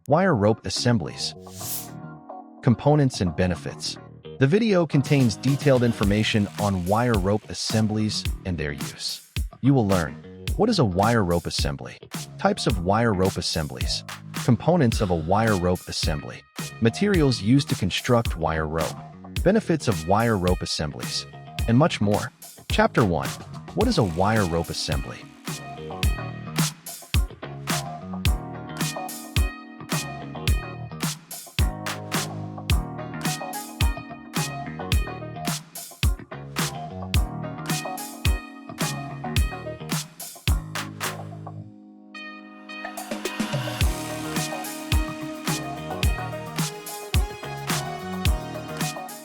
Wire rope assemblies. Components and benefits. The video contains detailed information on wire rope assemblies and their use. You will learn: what is a wire rope assembly? Types of wire rope assemblies. Components of a wire rope assembly. Materials used to construct wire rope. Benefits of wire rope assemblies. And much more. Chapter 1. What is a wire rope assembly?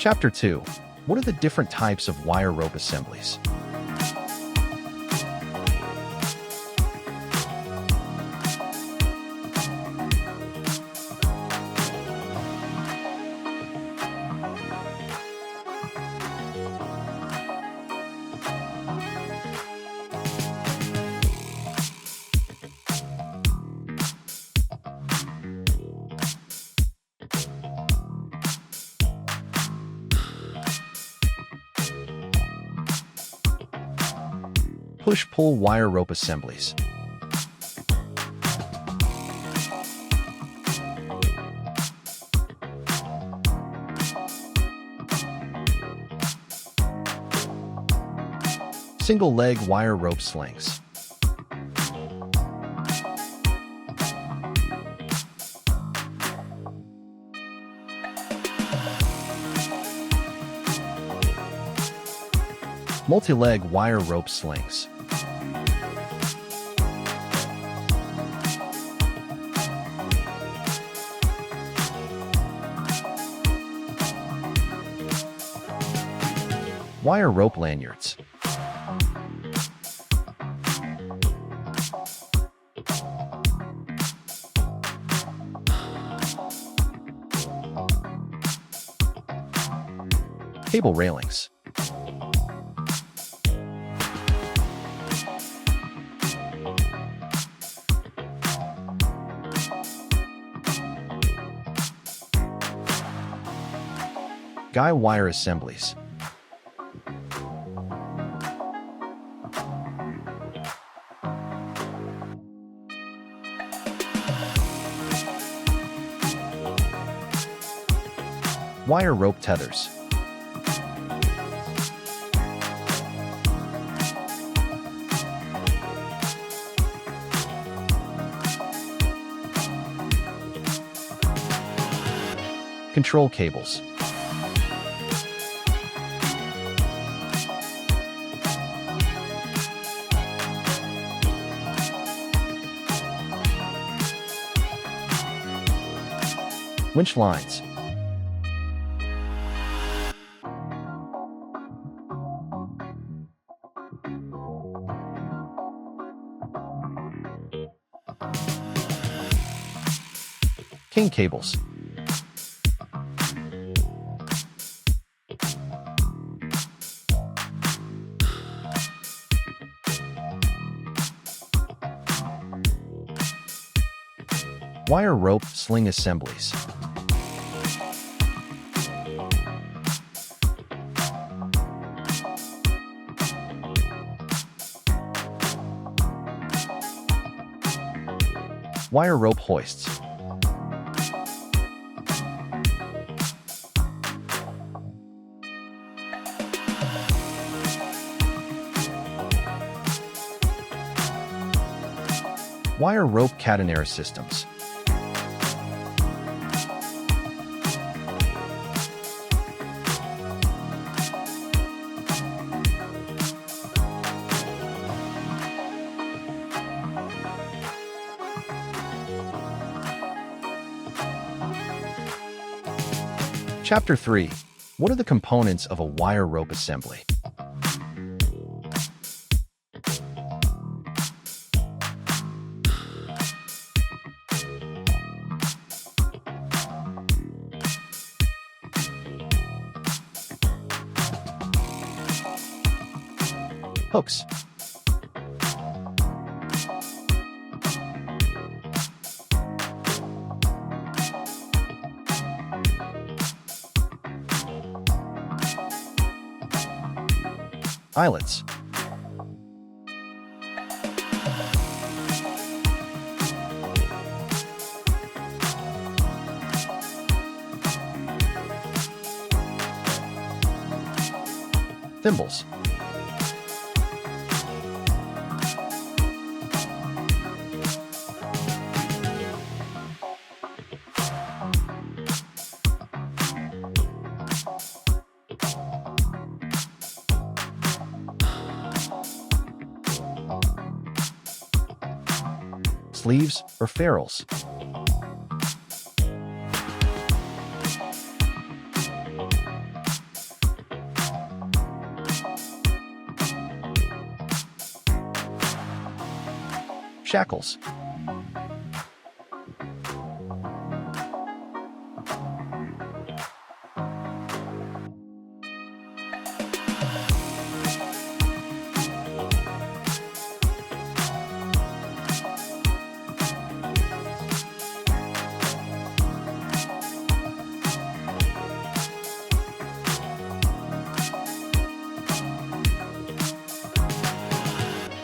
Chapter 2. What are the different types of wire rope assemblies? Push-pull wire rope assemblies. Single-leg wire rope slings. Multi-leg wire rope slings. Wire rope lanyards. Cable railings. Guy wire assemblies. Wire rope tethers. Control cables. Winch lines. King cables. Wire rope sling assemblies. Wire rope hoists. Wire rope catenary systems. Chapter 3. What are the components of a wire rope assembly? Hooks. Eyelets. Thimbles. Sleeves or ferrules. Shackles.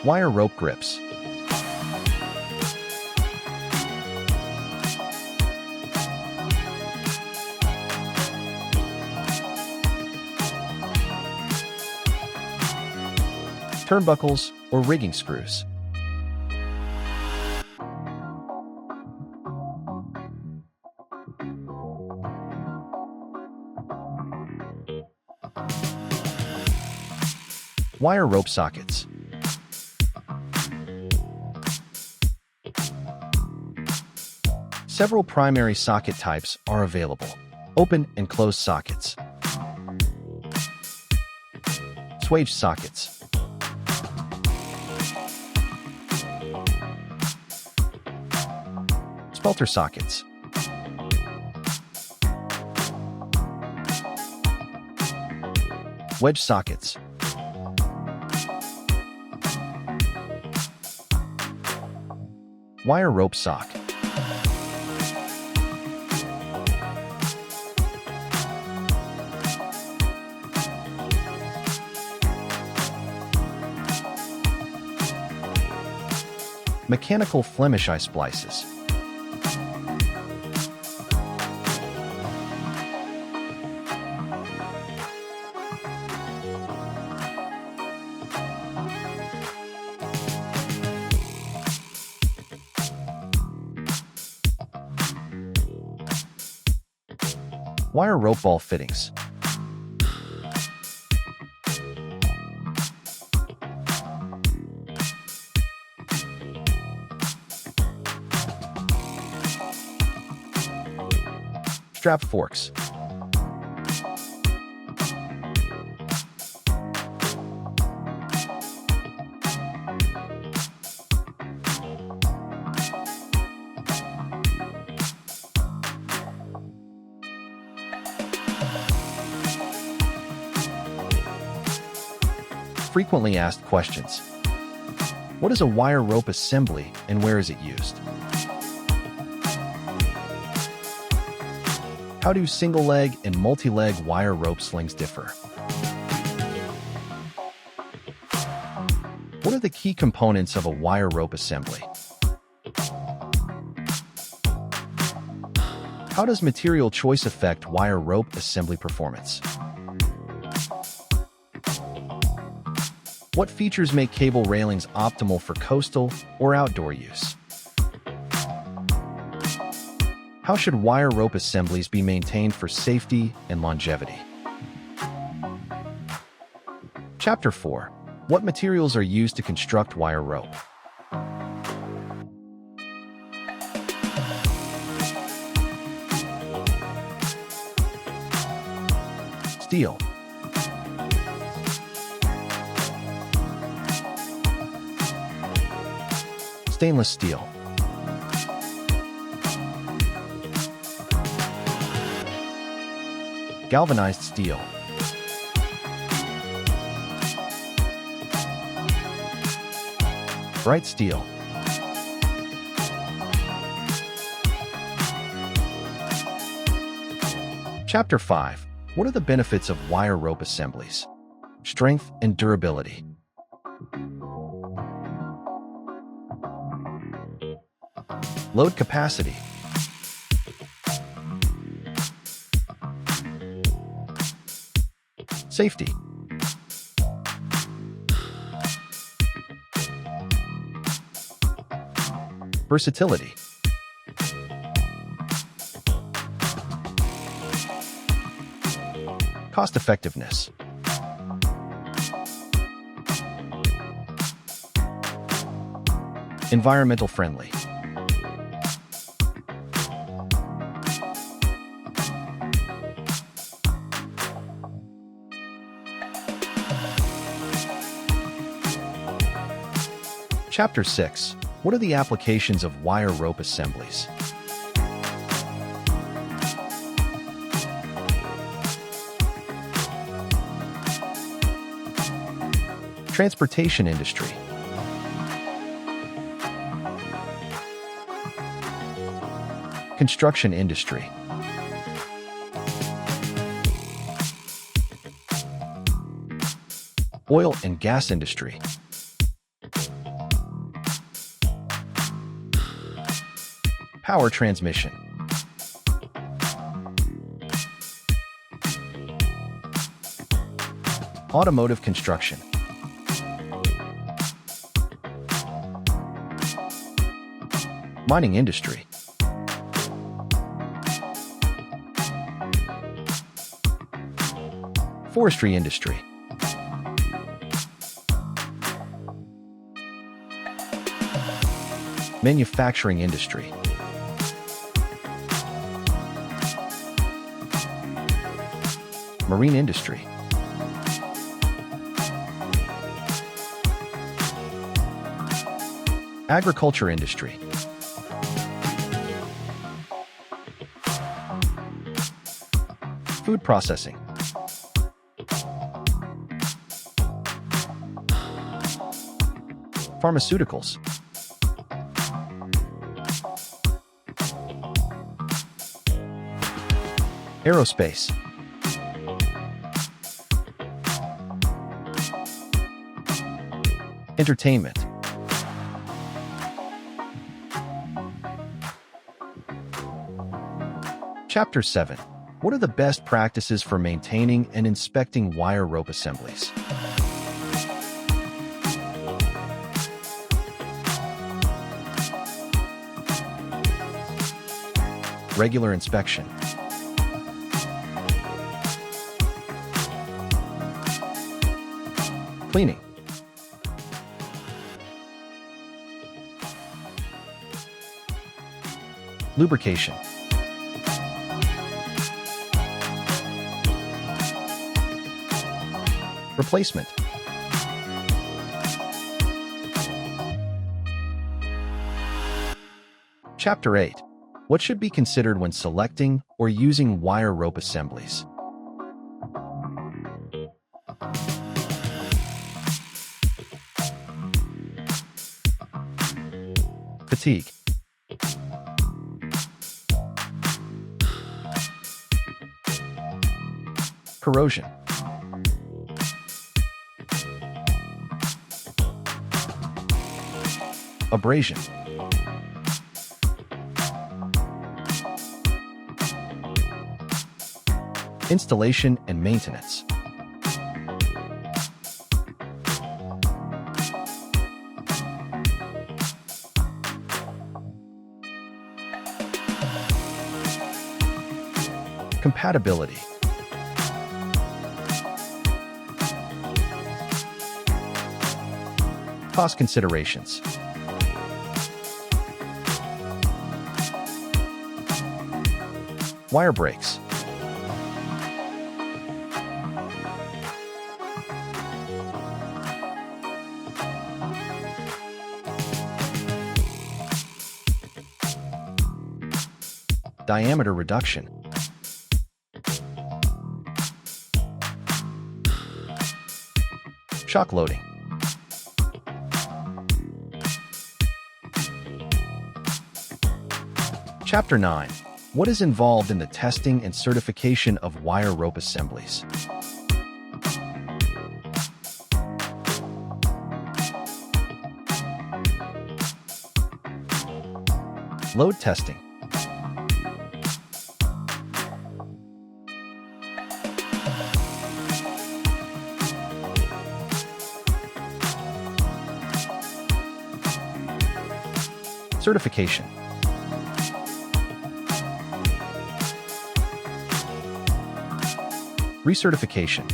Wire rope grips. Turnbuckles or rigging screws. Wire rope sockets. Several primary socket types are available: open and closed sockets, swage sockets, spelter sockets, wedge sockets, wire rope sock. Mechanical Flemish eye splices. Wire rope ball fittings. Strap forks. Frequently asked questions. What is a wire rope assembly and where is it used? How do single-leg and multi-leg wire rope slings differ? What are the key components of a wire rope assembly? How does material choice affect wire rope assembly performance? What features make cable railings optimal for coastal or outdoor use? How should wire rope assemblies be maintained for safety and longevity? Chapter 4. What materials are used to construct wire rope? Steel. Stainless steel. Galvanized steel. Bright steel. Chapter 5. What are the benefits of wire rope assemblies? Strength and durability. Load capacity. Safety. Versatility. Cost-effectiveness. Environmental friendly. Chapter 6. What are the applications of wire rope assemblies? Transportation industry. Construction industry. Oil and gas industry. Power transmission. Automotive construction. Mining industry. Forestry industry. Manufacturing industry. Marine industry. Agriculture industry. Food processing. Pharmaceuticals. Aerospace. Entertainment. Chapter 7. What are the best practices for maintaining and inspecting wire rope assemblies? Regular inspection. Cleaning. Lubrication. Replacement. Chapter 8. What should be considered when selecting or using wire rope assemblies? Fatigue. Corrosion. Abrasion. Installation and maintenance. Compatibility. Cost considerations. Wire breaks. Diameter reduction. Shock loading. Chapter 9. What is involved in the testing and certification of wire rope assemblies? Load testing. Certification. Recertification.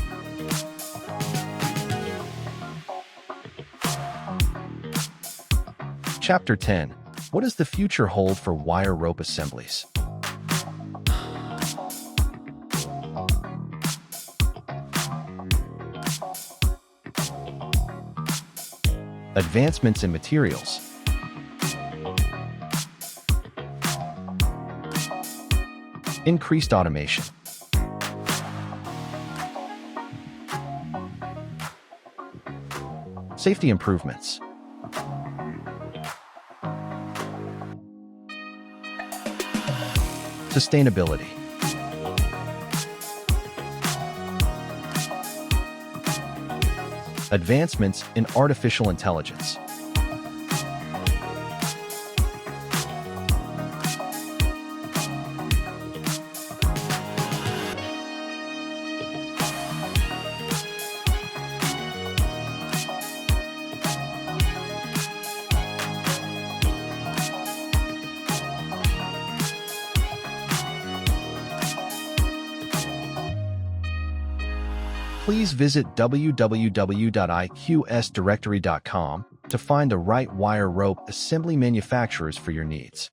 Chapter 10. What does the future hold for wire rope assemblies? Advancements in materials. Increased automation. Safety improvements. Sustainability. Advancements in artificial intelligence. Please visit www.iqsdirectory.com to find the right wire rope assembly manufacturers for your needs.